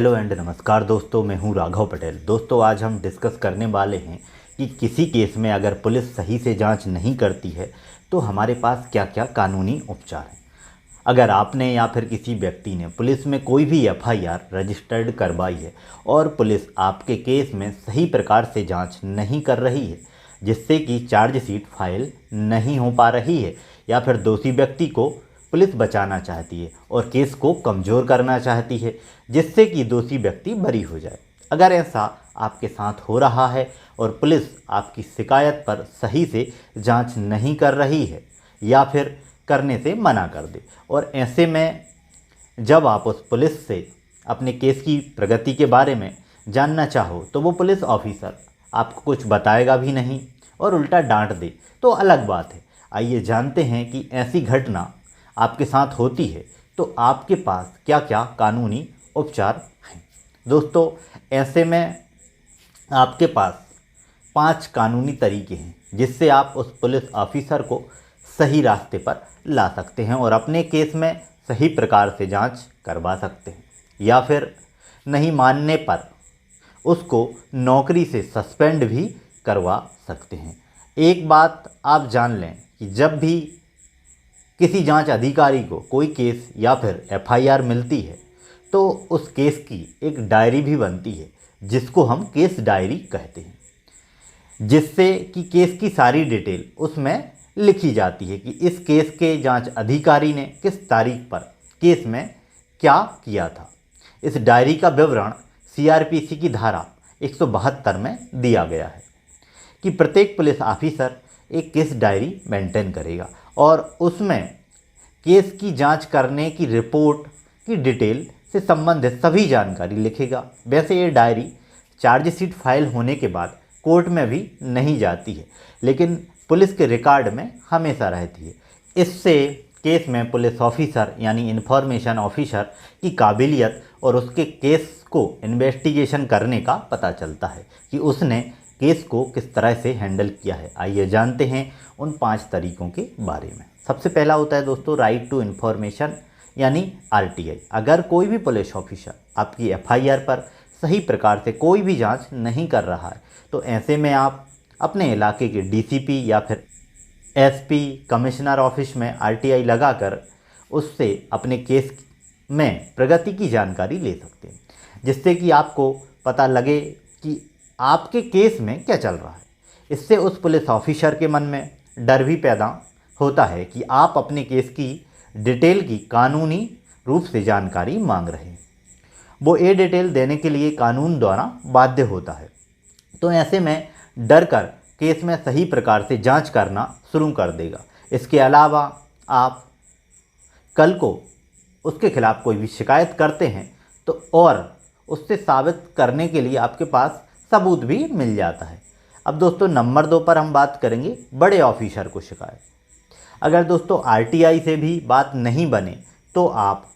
Hello and नमस्कार दोस्तों, मैं हूं राघव पटेल। दोस्तों, आज हम डिस्कस करने वाले हैं कि किसी केस में अगर पुलिस सही से जांच नहीं करती है तो हमारे पास क्या क्या कानूनी उपचार हैं। अगर आपने या फिर किसी व्यक्ति ने पुलिस में कोई भी एफआईआर रजिस्टर्ड करवाई है और पुलिस आपके केस में सही प्रकार से जांच नहीं कर रही है, जिससे कि चार्जशीट फाइल नहीं हो पा रही है, या फिर दोषी व्यक्ति को पुलिस बचाना चाहती है और केस को कमज़ोर करना चाहती है जिससे कि दोषी व्यक्ति बरी हो जाए, अगर ऐसा आपके साथ हो रहा है और पुलिस आपकी शिकायत पर सही से जांच नहीं कर रही है या फिर करने से मना कर दे, और ऐसे में जब आप उस पुलिस से अपने केस की प्रगति के बारे में जानना चाहो तो वो पुलिस ऑफिसर आपको कुछ बताएगा भी नहीं और उल्टा डांट दे, तो अलग बात है। आइए जानते हैं कि ऐसी घटना आपके साथ होती है तो आपके पास क्या क्या कानूनी उपचार हैं। दोस्तों, ऐसे में आपके पास 5 कानूनी तरीके हैं जिससे आप उस पुलिस ऑफिसर को सही रास्ते पर ला सकते हैं और अपने केस में सही प्रकार से जांच करवा सकते हैं, या फिर नहीं मानने पर उसको नौकरी से सस्पेंड भी करवा सकते हैं। एक बात आप जान लें कि जब भी किसी जांच अधिकारी को कोई केस या फिर एफआईआर मिलती है तो उस केस की एक डायरी भी बनती है जिसको हम केस डायरी कहते हैं, जिससे कि केस की सारी डिटेल उसमें लिखी जाती है कि इस केस के जांच अधिकारी ने किस तारीख पर केस में क्या किया था। इस डायरी का विवरण सीआरपीसी की धारा 172 में दिया गया है कि प्रत्येक पुलिस ऑफिसर एक केस डायरी मेंटेन करेगा और उसमें केस की जांच करने की रिपोर्ट की डिटेल से संबंधित सभी जानकारी लिखेगा। वैसे ये डायरी चार्जशीट फाइल होने के बाद कोर्ट में भी नहीं जाती है, लेकिन पुलिस के रिकॉर्ड में हमेशा रहती है। इससे केस में पुलिस ऑफिसर यानी इन्फॉर्मेशन ऑफिसर की काबिलियत और उसके केस को इन्वेस्टिगेशन करने का पता चलता है कि उसने केस को किस तरह से हैंडल किया है। आइए जानते हैं उन 5 तरीकों के बारे में। सबसे पहला होता है दोस्तों राइट टू इन्फॉर्मेशन यानी आरटीआई। अगर कोई भी पुलिस ऑफिसर आपकी एफआईआर पर सही प्रकार से कोई भी जांच नहीं कर रहा है तो ऐसे में आप अपने इलाके के डीसीपी या फिर एसपी कमिश्नर ऑफिस में आरटीआई लगाकर उससे अपने केस में प्रगति की जानकारी ले सकते हैं, जिससे कि आपको पता लगे कि आपके केस में क्या चल रहा है। इससे उस पुलिस ऑफिसर के मन में डर भी पैदा होता है कि आप अपने केस की डिटेल की कानूनी रूप से जानकारी मांग रहे हैं। वो ये डिटेल देने के लिए कानून द्वारा बाध्य होता है, तो ऐसे में डर कर केस में सही प्रकार से जांच करना शुरू कर देगा। इसके अलावा आप कल को उसके खिलाफ कोई भी शिकायत करते हैं तो और उससे साबित करने के लिए आपके पास सबूत भी मिल जाता है। अब दोस्तों नंबर 2 पर हम बात करेंगे बड़े ऑफिसर को शिकायत। अगर दोस्तों आरटीआई से भी बात नहीं बने तो आप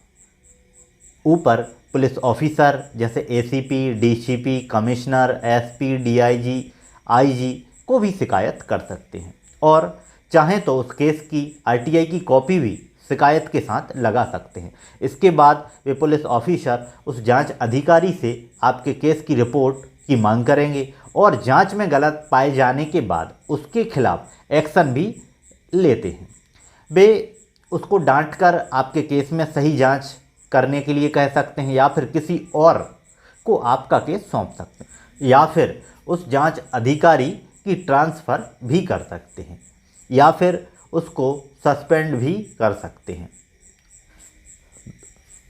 ऊपर पुलिस ऑफिसर जैसे ACP, DCP, commissioner, SP, DIG, IG को भी शिकायत कर सकते हैं और चाहें तो उस केस की आरटीआई की कॉपी भी शिकायत के साथ लगा सकते हैं। इसके बाद वे पुलिस ऑफिसर उस जांच अधिकारी से आपके केस की रिपोर्ट की मांग करेंगे और जांच में गलत पाए जाने के बाद उसके खिलाफ एक्शन भी लेते हैं। वे उसको डांटकर आपके केस में सही जांच करने के लिए कह सकते हैं, या फिर किसी और को आपका केस सौंप सकते हैं, या फिर उस जांच अधिकारी की ट्रांसफ़र भी कर सकते हैं, या फिर उसको सस्पेंड भी कर सकते हैं।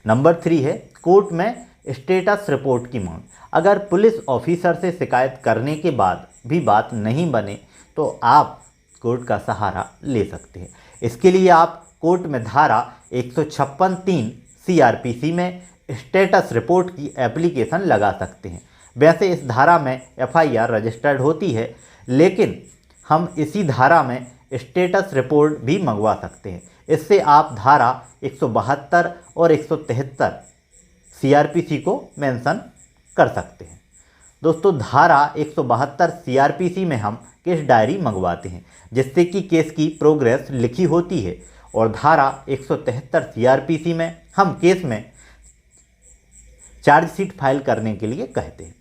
नंबर 3 है कोर्ट में स्टेटस रिपोर्ट की मांग। अगर पुलिस ऑफिसर से शिकायत करने के बाद भी बात नहीं बने तो आप कोर्ट का सहारा ले सकते हैं। इसके लिए आप कोर्ट में धारा 156(3) सीआरपीसी में स्टेटस रिपोर्ट की एप्लीकेशन लगा सकते हैं। वैसे इस धारा में एफआईआर रजिस्टर्ड होती है, लेकिन हम इसी धारा में स्टेटस रिपोर्ट भी मंगवा सकते हैं। इससे आप धारा 172 और 173 सीआरपीसी को मेंशन कर सकते हैं। दोस्तों धारा 172 सीआरपीसी में हम केस डायरी मंगवाते हैं जिससे कि केस की प्रोग्रेस लिखी होती है, और धारा 173 सीआरपीसी में हम केस में चार्जशीट फाइल करने के लिए कहते हैं।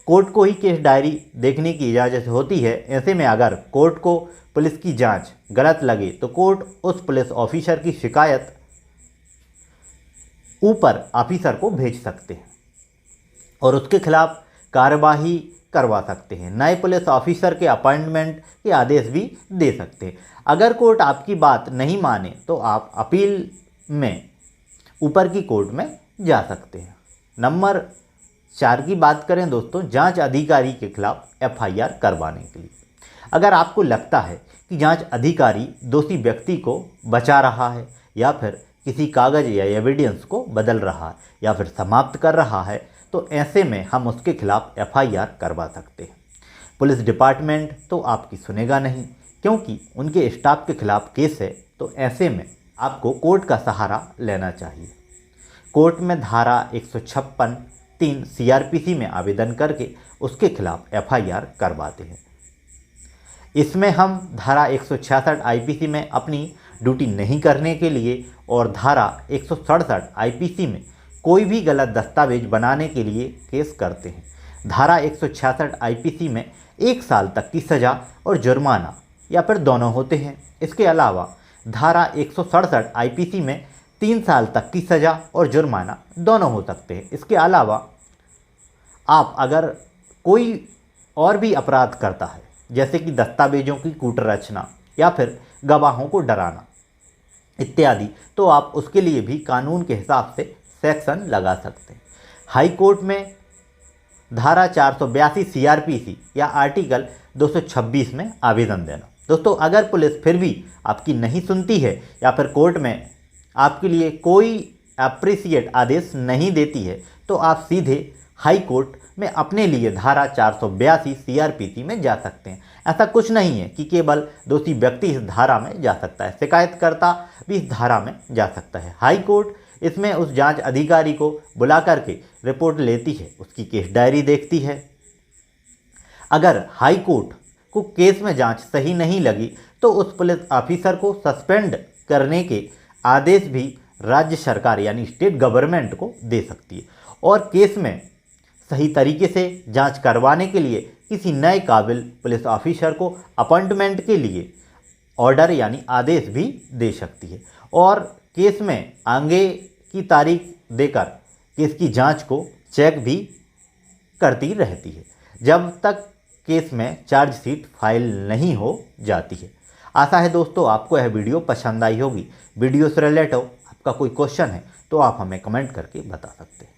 कोर्ट को ही केस डायरी देखने की इजाज़त होती है। ऐसे में अगर कोर्ट को पुलिस की जांच गलत लगे तो कोर्ट उस पुलिस ऑफिसर की शिकायत ऊपर ऑफिसर को भेज सकते हैं और उसके खिलाफ कार्यवाही करवा सकते हैं। नए पुलिस ऑफिसर के अपॉइंटमेंट के आदेश भी दे सकते हैं। अगर कोर्ट आपकी बात नहीं माने तो आप अपील में ऊपर की कोर्ट में जा सकते हैं। नंबर 4 की बात करें दोस्तों, जांच अधिकारी के खिलाफ एफआईआर करवाने के लिए। अगर आपको लगता है कि जांच अधिकारी दोषी व्यक्ति को बचा रहा है या फिर किसी कागज़ या एविडेंस को बदल रहा है या फिर समाप्त कर रहा है, तो ऐसे में हम उसके खिलाफ एफआईआर करवा सकते हैं। पुलिस डिपार्टमेंट तो आपकी सुनेगा नहीं, क्योंकि उनके स्टाफ के खिलाफ केस है। तो ऐसे में आपको कोर्ट का सहारा लेना चाहिए। कोर्ट में धारा 156(3) सीआरपीसी में आवेदन करके उसके खिलाफ एफआईआर करवाते हैं। इसमें हम धारा 166 आईपीसी में अपनी ड्यूटी नहीं करने के लिए और धारा 167 आईपीसी में कोई भी गलत दस्तावेज बनाने के लिए केस करते हैं। धारा 166 आईपीसी में 1 साल तक की सज़ा और जुर्माना या फिर दोनों होते हैं। इसके अलावा धारा 167 आईपीसी में 3 साल तक की सज़ा और जुर्माना दोनों हो सकते हैं। इसके अलावा आप अगर कोई और भी अपराध करता है, जैसे कि दस्तावेजों की कूटरचना या फिर गवाहों को डराना इत्यादि, तो आप उसके लिए भी कानून के हिसाब से सेक्शन लगा सकते हैं। हाई कोर्ट में धारा 482 सीआरपीसी या आर्टिकल 226 में आवेदन देना। दोस्तों, अगर पुलिस फिर भी आपकी नहीं सुनती है या फिर कोर्ट में आपके लिए कोई अप्रिशिएट आदेश नहीं देती है, तो आप सीधे हाई कोर्ट में अपने लिए धारा 482 सीआरपीसी में जा सकते हैं। ऐसा कुछ नहीं है कि केवल दोषी व्यक्ति इस धारा में जा सकता है, शिकायतकर्ता भी इस धारा में जा सकता है। हाई कोर्ट इसमें उस जांच अधिकारी को बुला करके रिपोर्ट लेती है, उसकी केस डायरी देखती है। अगर हाई कोर्ट को केस में जांच सही नहीं लगी तो उस पुलिस ऑफिसर को सस्पेंड करने के आदेश भी राज्य सरकार यानी स्टेट गवर्नमेंट को दे सकती है और केस में सही तरीके से जांच करवाने के लिए किसी नए काबिल पुलिस ऑफिसर को अपॉइंटमेंट के लिए ऑर्डर यानी आदेश भी दे सकती है और केस में आगे की तारीख देकर केस की जांच को चेक भी करती रहती है जब तक केस में चार्जशीट फाइल नहीं हो जाती है। आशा है दोस्तों आपको यह वीडियो पसंद आई होगी। वीडियो से रिलेटेड आपका कोई क्वेश्चन है तो आप हमें कमेंट करके बता सकते हैं।